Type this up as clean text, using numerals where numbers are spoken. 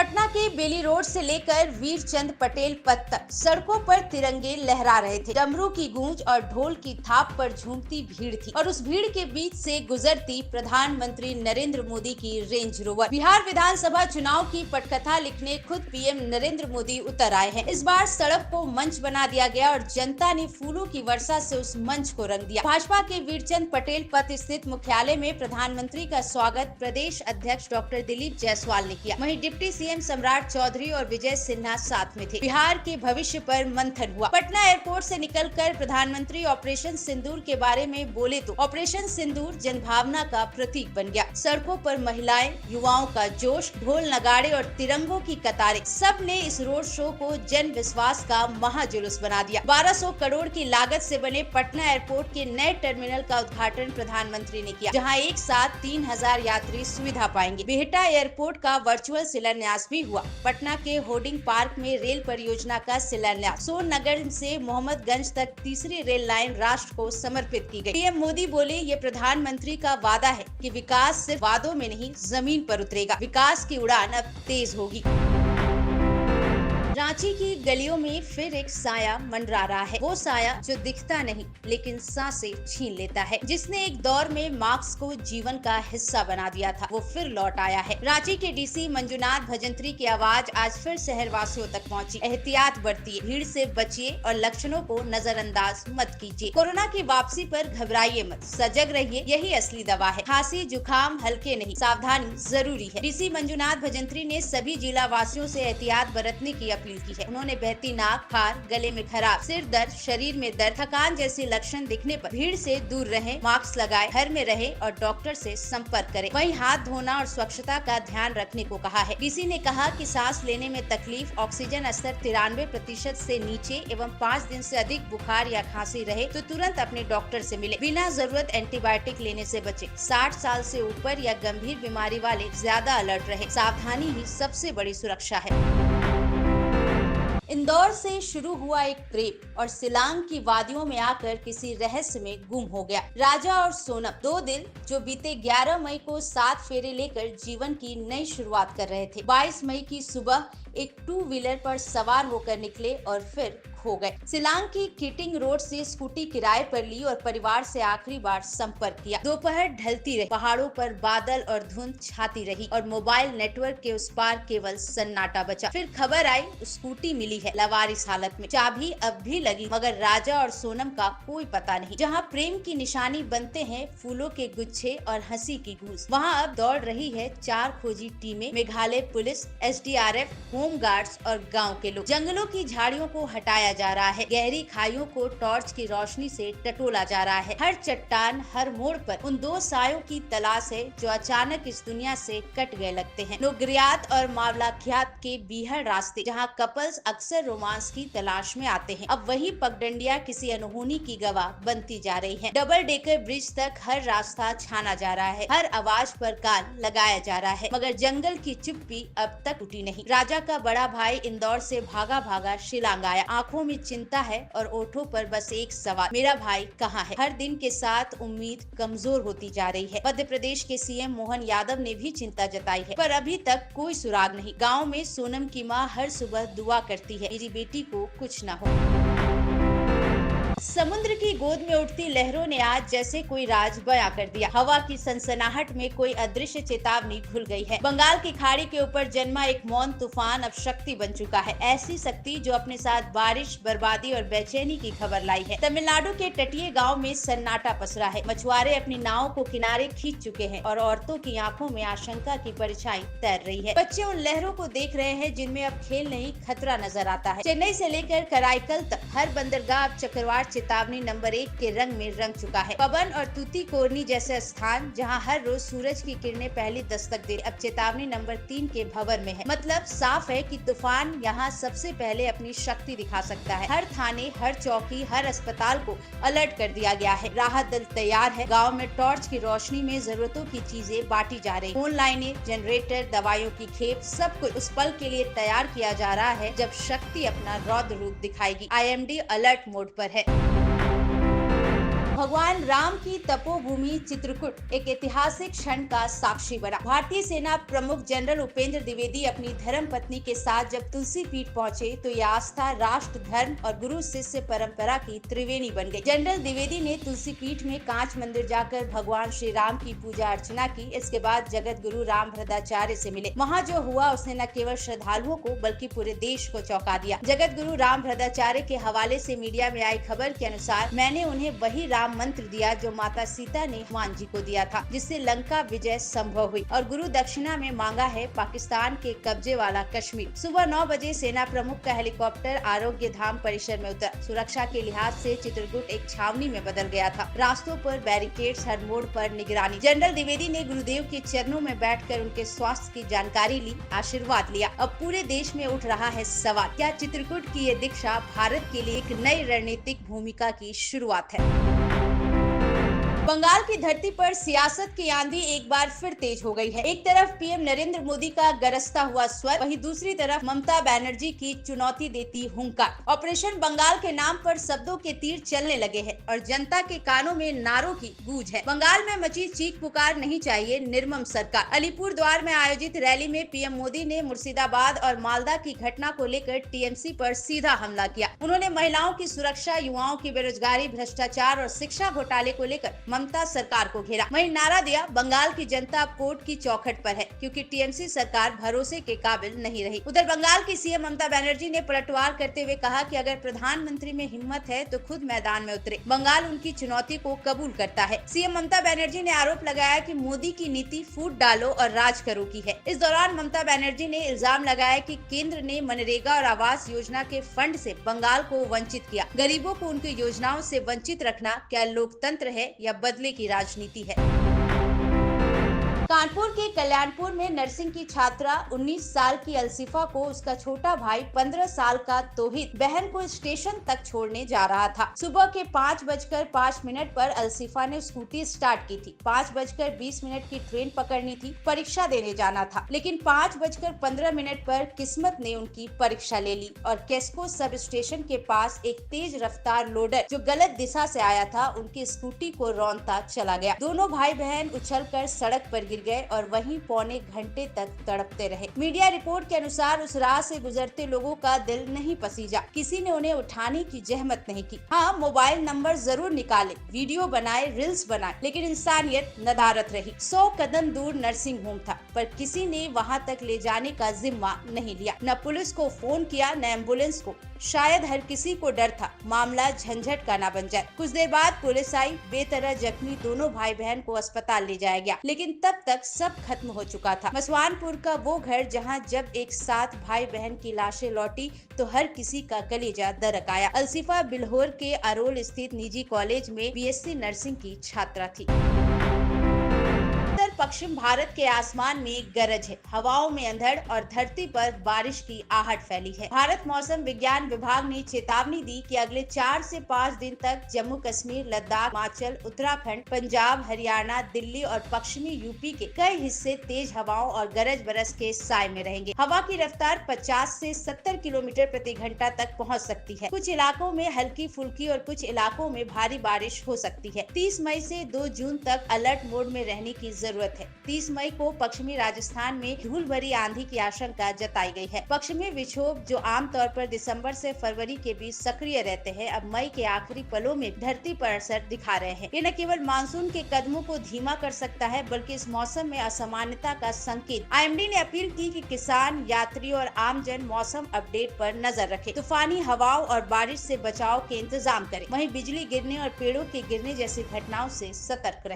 पटना के बेली रोड से लेकर वीर चंद पटेल पथ तक सड़कों पर तिरंगे लहरा रहे थे। डमरू की गूंज और ढोल की थाप पर झूमती भीड़ थी और उस भीड़ के बीच से गुजरती प्रधानमंत्री नरेंद्र मोदी की रेंज रोवर। बिहार विधानसभा चुनाव की पटकथा लिखने खुद पीएम नरेंद्र मोदी उतर आए हैं। इस बार सड़क को मंच बना दिया गया और जनता ने फूलों की वर्षा से उस मंच को रंग दिया। भाजपा के वीरचंद पटेल पथ स्थित मुख्यालय में प्रधानमंत्री का स्वागत प्रदेश अध्यक्ष डॉक्टर दिलीप जायसवाल ने किया। वहीं डिप्टी सीएम सम्राट चौधरी और विजय सिन्हा साथ में थे। बिहार के भविष्य पर मंथन हुआ। पटना एयरपोर्ट से निकलकर प्रधानमंत्री ऑपरेशन सिंदूर के बारे में बोले तो ऑपरेशन सिंदूर जनभावना का प्रतीक बन गया। सड़कों पर महिलाएं, युवाओं का जोश, ढोल नगाड़े और तिरंगों की कतारें, सब ने इस रोड शो को जन विश्वास का महाजुलूस बना दिया। 1200 करोड़ की लागत से बने पटना एयरपोर्ट के नए टर्मिनल का उद्घाटन प्रधानमंत्री ने किया, जहां एक साथ 3000 यात्री सुविधा पाएंगे। बिहटा एयरपोर्ट का वर्चुअल शिलान्यास भी हुआ। पटना के होर्डिंग पार्क में रेल परियोजना का शिलान्यास। सोननगर से मोहम्मदगंज तक तीसरी रेल लाइन राष्ट्र को समर्पित की गई। पीएम मोदी बोले, ये प्रधानमंत्री का वादा है कि विकास सिर्फ वादों में नहीं, जमीन पर उतरेगा। विकास की उड़ान अब तेज होगी। रांची की गलियों में फिर एक साया मंडरा रहा है। वो साया जो दिखता नहीं लेकिन सांसें छीन लेता है, जिसने एक दौर में मार्क्स को जीवन का हिस्सा बना दिया था, वो फिर लौट आया है। रांची के डीसी मंजुनाथ भजंत्री की आवाज आज फिर शहर वासियों तक पहुंची। एहतियात बरतिए, भीड़ से बचिए और लक्षणों को नजरअंदाज मत कीजिए। कोरोना की वापसी पर घबराइए मत, सजग रहिए, यही असली दवा है। खांसी जुकाम हल्के नहीं, सावधानी जरूरी है। डीसी मंजुनाथ भजंत्री ने सभी जिला वासियों से एहतियात बरतने की अपील की है। उन्होंने बहती नाक, खार, गले में खराब, सिर दर्द, शरीर में दर्द, थकान जैसे लक्षण दिखने पर भीड़ से दूर रहें, मास्क लगाएं, घर में रहें और डॉक्टर से संपर्क करें। वहीं हाथ धोना और स्वच्छता का ध्यान रखने को कहा है। डीसी ने कहा कि सांस लेने में तकलीफ, ऑक्सीजन स्तर 93% से नीचे एवं 5 दिन से अधिक बुखार या खांसी रहे तो तुरंत अपने डॉक्टर से मिले। बिना जरूरत एंटीबायोटिक लेने से बचे। 60 साल से ऊपर या गंभीर बीमारी वाले ज्यादा अलर्ट रहे। सावधानी ही सबसे बड़ी सुरक्षा है। इंदौर से शुरू हुआ एक प्रेम और शिलांग की वादियों में आकर किसी रहस्य में गुम हो गया। राजा और सोनम, दो दिल जो बीते 11 मई को 7 फेरे लेकर जीवन की नई शुरुआत कर रहे थे। 22 मई की सुबह एक 2 व्हीलर पर सवार होकर निकले और फिर खो गए। शिलांग की किटिंग रोड से स्कूटी किराए पर ली और परिवार से आखिरी बार संपर्क किया। दोपहर ढलती रही, पहाड़ों पर बादल और धुंध छाती रही और मोबाइल नेटवर्क के उस पार केवल सन्नाटा बचा। फिर खबर आई, स्कूटी मिली है लवारिस हालत में, चाबी अब भी लगी, मगर राजा और सोनम का कोई पता नहीं। जहाँ प्रेम की निशानी बनते हैं फूलों के गुच्छे और हंसी की गूंज, वहाँ अब दौड़ रही है 4 खोजी टीमें, Meghalaya police, SDRF, home guards और गाँव के लोग। जंगलों की झाड़ियों को हटाया जा रहा है, गहरी खाइयों को टॉर्च की रोशनी से टटोला जा रहा है। हर चट्टान, हर मोड़ पर उन 2 सायों की तलाश है जो अचानक इस दुनिया से कट गए लगते हैं। नोगरियात और मावलाख्यात के बीहड़ रास्ते, जहां कपल्स अक्सर रोमांस की तलाश में आते हैं, अब वही पगडंडियां किसी अनहोनी की गवाह बनती जा रही है। डबल डेकर ब्रिज तक हर रास्ता छाना जा रहा है, हर आवाज पर कान लगाया जा रहा है, मगर जंगल की चुप्पी अब तक टूटी नहीं। राजा का बड़ा भाई इंदौर से भागा भागा शिलांग आया। आंखों में चिंता है और ओठों पर बस एक सवाल, मेरा भाई कहाँ है? हर दिन के साथ उम्मीद कमजोर होती जा रही है। मध्य प्रदेश के सीएम मोहन यादव ने भी चिंता जताई है, पर अभी तक कोई सुराग नहीं। गांव में सोनम की मां हर सुबह दुआ करती है, मेरी बेटी को कुछ न हो। समुद्र की गोद में उठती लहरों ने आज जैसे कोई राज बयां कर दिया। हवा की सनसनाहट में कोई अदृश्य चेतावनी घुल गई है। बंगाल की खाड़ी के ऊपर जन्मा एक मौन तूफान अब शक्ति बन चुका है। ऐसी शक्ति जो अपने साथ बारिश, बर्बादी और बेचैनी की खबर लाई है। तमिलनाडु के तटीय गांव में सन्नाटा पसरा है। मछुआरे अपनी नाव को किनारे खींच चुके हैं और औरतों की आंखों में आशंका की परछाई तैर रही है। बच्चे उन लहरों को देख रहे हैं जिनमें अब खेल नहीं, खतरा नजर आता है। चेन्नई से लेकर कराईकल तक हर बंदरगाह अब चक्रवात चेतावनी नंबर 1 के रंग में रंग चुका है। पवन और तूतीकोरनी जैसे स्थान जहां हर रोज सूरज की किरणें पहली दस्तक दे, अब चेतावनी नंबर 3 के भंवर में है। मतलब साफ है कि तूफान यहां सबसे पहले अपनी शक्ति दिखा सकता है। हर थाने, हर चौकी, हर अस्पताल को अलर्ट कर दिया गया है। राहत दल तैयार है। गाँव में टॉर्च की रोशनी में जरूरतों की चीजें बांटी जा रही। फोन लाइनें, जनरेटर, दवाइयों की खेप, सब कुछ उस पल के लिए तैयार किया जा रहा है जब शक्ति अपना रौद्र रूप दिखाएगी। IMD अलर्ट मोड पर है। भगवान राम की तपोभूमि चित्रकूट एक ऐतिहासिक क्षण का साक्षी बना। भारतीय सेना प्रमुख जनरल उपेंद्र द्विवेदी अपनी धर्म पत्नी के साथ जब तुलसी पीठ पहुंचे तो यह आस्था, राष्ट्र, धर्म और गुरु शिष्य परंपरा की त्रिवेणी बन गई। जनरल द्विवेदी ने तुलसी पीठ में कांच मंदिर जाकर भगवान श्री राम की पूजा अर्चना की। इसके बाद जगत गुरु रामभद्राचार्य से मिले। वहाँ जो हुआ उसने न केवल श्रद्धालुओं को बल्कि पूरे देश को चौंका दिया। जगत गुरु रामभद्राचार्य के हवाले से मीडिया में आई खबर के अनुसार, मैंने उन्हें वही राम मंत्र दिया जो माता सीता ने हनुमान जी को दिया था, जिससे लंका विजय संभव हुई, और गुरु दक्षिणा में मांगा है पाकिस्तान के कब्जे वाला कश्मीर। सुबह 9 बजे सेना प्रमुख का हेलीकॉप्टर आरोग्य धाम परिसर में उतरा। सुरक्षा के लिहाज से चित्रकूट एक छावनी में बदल गया था। रास्तों पर बैरिकेड्स, हर मोड़ पर निगरानी। जनरल द्विवेदी ने गुरुदेव के चरणों में बैठकर उनके स्वास्थ्य की जानकारी ली, आशीर्वाद लिया। अब पूरे देश में उठ रहा है सवाल, क्या चित्रकूट की ये दीक्षा भारत के लिए एक नई रणनीतिक भूमिका की शुरुआत है? बंगाल की धरती पर सियासत की आंधी एक बार फिर तेज हो गई है। एक तरफ पीएम नरेंद्र मोदी का गरजता हुआ स्वर, वहीं दूसरी तरफ ममता बनर्जी की चुनौती देती हुंकार। ऑपरेशन बंगाल के नाम पर शब्दों के तीर चलने लगे हैं और जनता के कानों में नारों की गूंज है। बंगाल में मची चीख पुकार, नहीं चाहिए निर्मम सरकार। अलीपुर द्वार में आयोजित रैली में पीएम मोदी ने मुर्शिदाबाद और मालदा की घटना को लेकर टीएमसी पर सीधा हमला किया। उन्होंने महिलाओं की सुरक्षा, युवाओं की बेरोजगारी, भ्रष्टाचार और शिक्षा घोटाले को लेकर ममता सरकार को घेरा। वहीं नारा दिया, बंगाल की जनता अब कोर्ट की चौखट पर है क्योंकि टीएमसी सरकार भरोसे के काबिल नहीं रही। उधर बंगाल की सीएम ममता बनर्जी ने पलटवार करते हुए कहा कि अगर प्रधानमंत्री में हिम्मत है तो खुद मैदान में उतरे। बंगाल उनकी चुनौती को कबूल करता है। सीएम ममता बनर्जी ने आरोप लगाया कि मोदी की नीति फूट डालो और राज करो की है। इस दौरान ममता बनर्जी ने इल्जाम लगाया कि केंद्र ने मनरेगा और आवास योजना के फंड से बंगाल को वंचित किया। गरीबों को उनकी योजनाओं से वंचित रखना क्या लोकतंत्र है या बदले की राजनीति है? कानपुर के कल्याणपुर में नर्सिंग की छात्रा 19 साल की अलसिफा को उसका छोटा भाई 15 साल का तौहीद बहन को स्टेशन तक छोड़ने जा रहा था। सुबह के 5:05 पर अलसिफा ने स्कूटी स्टार्ट की थी। 5:20 की ट्रेन पकड़नी थी, परीक्षा देने जाना था, लेकिन 5:15 पर किस्मत ने उनकी परीक्षा ले ली और केस्को सब स्टेशन के पास एक तेज रफ्तार लोडर जो गलत दिशा से आया था उनकी स्कूटी को रौंदता चला गया। दोनों भाई बहन उछलकर सड़क पर गिर गए और वहीं पौने घंटे तक तड़पते रहे। मीडिया रिपोर्ट के अनुसार उस राह से गुजरते लोगों का दिल नहीं पसीजा। किसी ने उन्हें उठाने की जहमत नहीं की। हाँ, मोबाइल नंबर जरूर निकाले, वीडियो बनाए, रील्स बनाए, लेकिन इंसानियत नदारत रही। 100 कदम दूर नर्सिंग होम था, पर किसी ने वहां तक ले जाने का जिम्मा नहीं लिया। न पुलिस को फोन किया, न एम्बुलेंस को। शायद हर किसी को डर था मामला झंझट का न बन जाए। कुछ देर बाद पुलिस आई। बेतरह जख्मी दोनों भाई बहन को अस्पताल ले जाया गया, लेकिन तब तक सब खत्म हो चुका था। मसवानपुर का वो घर जहां जब एक साथ भाई बहन की लाशें लौटी तो हर किसी का कलेजा दरक आया। अलसिफा बिल्हौर के अरोल स्थित निजी कॉलेज में बीएससी नर्सिंग की छात्रा थी। पश्चिम भारत के आसमान में गरज है, हवाओं में अंधड़ और धरती पर बारिश की आहट फैली है। भारत मौसम विज्ञान विभाग ने चेतावनी दी कि अगले 4 से 5 दिन तक जम्मू कश्मीर, लद्दाख, हिमाचल, उत्तराखंड, पंजाब, हरियाणा, दिल्ली और पश्चिमी यूपी के कई हिस्से तेज हवाओं और गरज बरस के साए में रहेंगे। हवा की रफ्तार 50 से 70 किलोमीटर प्रति घंटा तक पहुँच सकती है। कुछ इलाकों में हल्की फुल्की और कुछ इलाकों में भारी बारिश हो सकती है। 30 मई से 2 जून तक अलर्ट मोड में रहने की जरूरत है। 30 मई को पश्चिमी राजस्थान में धूल भरी आंधी की आशंका जताई गई है। पश्चिमी विक्षोभ जो आमतौर पर दिसंबर से फरवरी के बीच सक्रिय रहते हैं, अब मई के आखिरी पलों में धरती पर असर दिखा रहे हैं। ये न केवल मानसून के कदमों को धीमा कर सकता है, बल्कि इस मौसम में असामान्यता का संकेत। आईएमडी ने अपील की कि किसान, यात्री और आमजन मौसम अपडेट पर नजर रखें, तूफानी हवाओं और बारिश से बचाव के इंतजाम करें। वहीं बिजली गिरने और पेड़ों के गिरने जैसी घटनाओं से सतर्क रहें।